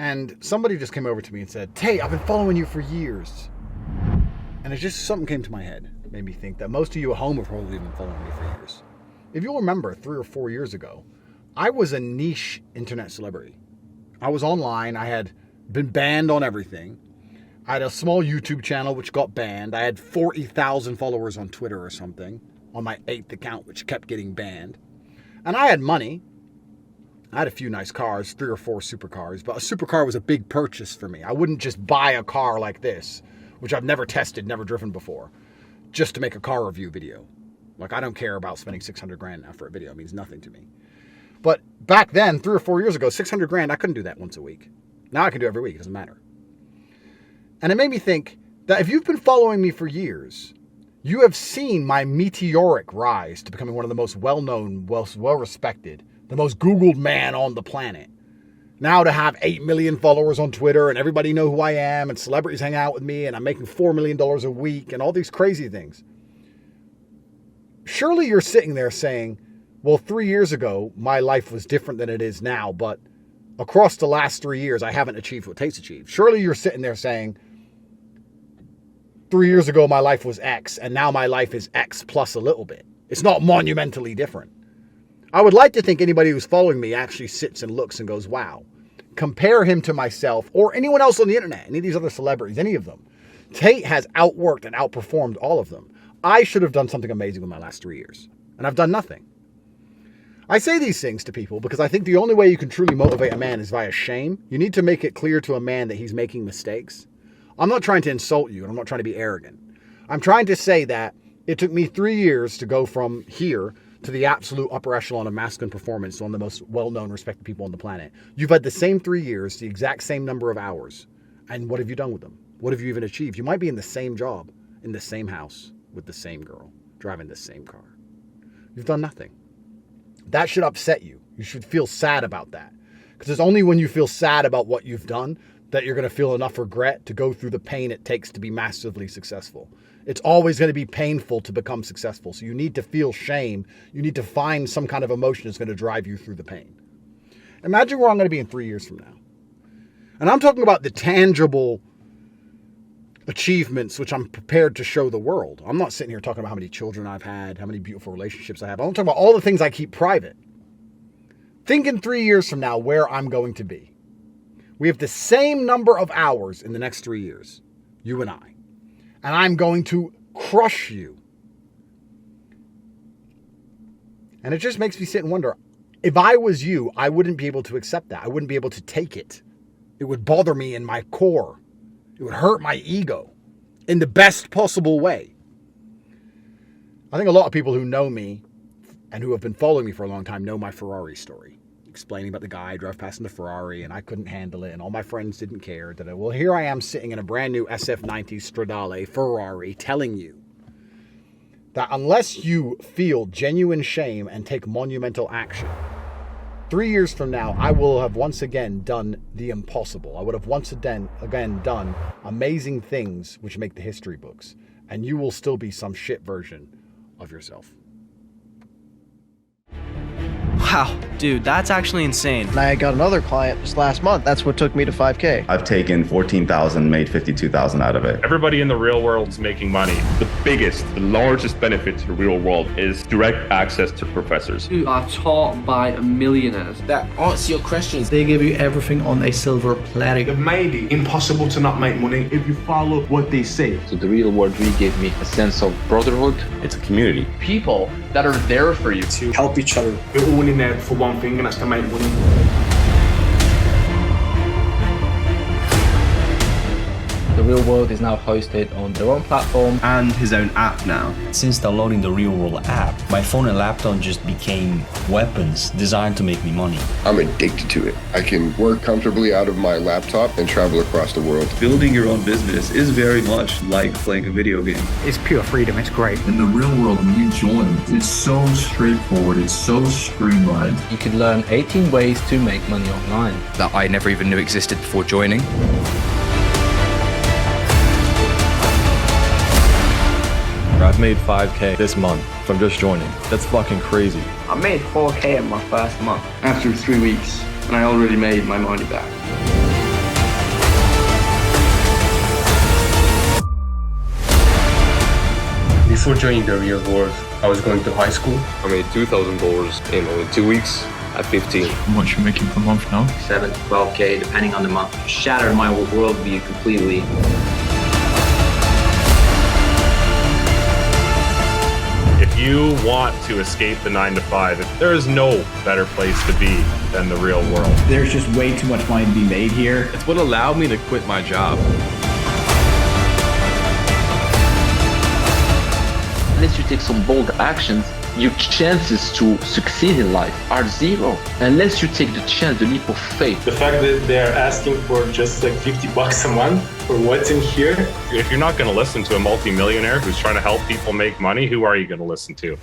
And somebody just came over to me and said, "Tate, I've been following you for years." And it just, something came to my head. It made me think that most of you at home have probably been following me for years. If you'll remember, 3 or 4 years ago, I was a niche internet celebrity. I was online. I had been banned on everything. I had a small YouTube channel which got banned. I had 40,000 followers on Twitter or something on my 8th account, which kept getting banned. And I had money. I had a few nice cars, 3 or 4 supercars, but a supercar was a big purchase for me. I wouldn't just buy a car like this, which I've never tested, never driven before, just to make a car review video. Like, I don't care about spending 600 grand now for a video. It means nothing to me. But back then, 3 or 4 years ago, 600 grand, I couldn't do that once a week. Now I can do it every week. It doesn't matter. And it made me think that if you've been following me for years, you have seen my meteoric rise to becoming one of the most well-known, well-respected, the most Googled man on the planet. Now to have 8 million followers on Twitter and everybody know who I am and celebrities hang out with me and I'm making $4 million a week and all these crazy things. Surely you're sitting there saying, well, 3 years ago, my life was different than it is now, but across the last 3 years, I haven't achieved what Tate's achieved. Surely you're sitting there saying, 3 years ago, my life was X, and now my life is X plus a little bit. It's not monumentally different. I would like to think anybody who's following me actually sits and looks and goes, wow. Compare him to myself or anyone else on the internet, any of these other celebrities, any of them. Tate has outworked and outperformed all of them. I should have done something amazing in my last 3 years, and I've done nothing. I say these things to people because I think the only way you can truly motivate a man is via shame. You need to make it clear to a man that he's making mistakes. I'm not trying to insult you, and I'm not trying to be arrogant. I'm trying to say that it took me 3 years to go from here to the absolute upper echelon of masculine performance to one of the most well-known, respected people on the planet. You've had the same 3 years, the exact same number of hours. And what have you done with them? What have you even achieved? You might be in the same job, in the same house, with the same girl, driving the same car. You've done nothing. That should upset you. You should feel sad about that. Because it's only when you feel sad about what you've done that you're going to feel enough regret to go through the pain it takes to be massively successful. It's always going to be painful to become successful. So you need to feel shame. You need to find some kind of emotion that's going to drive you through the pain. Imagine where I'm going to be in 3 years from now. And I'm talking about the tangible achievements which I'm prepared to show the world. I'm not sitting here talking about how many children I've had, how many beautiful relationships I have. I'm talking about all the things I keep private. Think in 3 years from now where I'm going to be. We have the same number of hours in the next 3 years, you and I. And I'm going to crush you. And it just makes me sit and wonder, if I was you, I wouldn't be able to accept that. I wouldn't be able to take it. It would bother me in my core. It would hurt my ego in the best possible way. I think a lot of people who know me and who have been following me for a long time know my Ferrari story. Explaining about the guy I drove past in the Ferrari and I couldn't handle it and all my friends didn't care. Well, here I am sitting in a brand new SF90 Stradale Ferrari telling you that unless you feel genuine shame and take monumental action, 3 years from now, I will have once again done the impossible. I would have once again done amazing things which make the history books. And you will still be some shit version of yourself. Wow, dude, that's actually insane. And I got another client just last month. That's what took me to 5K. I've taken 14,000, made 52,000 out of it. Everybody in the real world is making money. The biggest, the largest benefit to the real world is direct access to professors. You are taught by millionaires that answer your questions. They give you everything on a silver platter. They've made it impossible to not make money if you follow what they say. So the real world really gave me a sense of brotherhood. It's a community. People that are there for you to help each other. We're all in there for one thing, and that's to make money. The Real World is now hosted on their own platform and his own app now. Since downloading the Real World app, my phone and laptop just became weapons designed to make me money. I'm addicted to it. I can work comfortably out of my laptop and travel across the world. Building your own business is very much like playing a video game. It's pure freedom. It's great. In the real world, when you join, it's so straightforward. It's so streamlined. You can learn 18 ways to make money online that I never even knew existed before joining. I've made 5K this month from just joining. That's fucking crazy. I made 4K in my first month after 3 weeks, and I already made my money back. Before joining the real world, I was going to high school. I made $2,000 in only 2 weeks at 15. How much you making per month now? 7 to 12K, depending on the month. Shattered my worldview completely. If you want to escape the 9-to-5, there is no better place to be than the real world. There's just way too much money to be made here. It's what allowed me to quit my job. Unless you take some bold actions, your chances to succeed in life are zero. Unless you take the chance, the leap of faith. The fact that they're asking for just like $50 a month for what's in here. If you're not going to listen to a multimillionaire who's trying to help people make money, who are you going to listen to?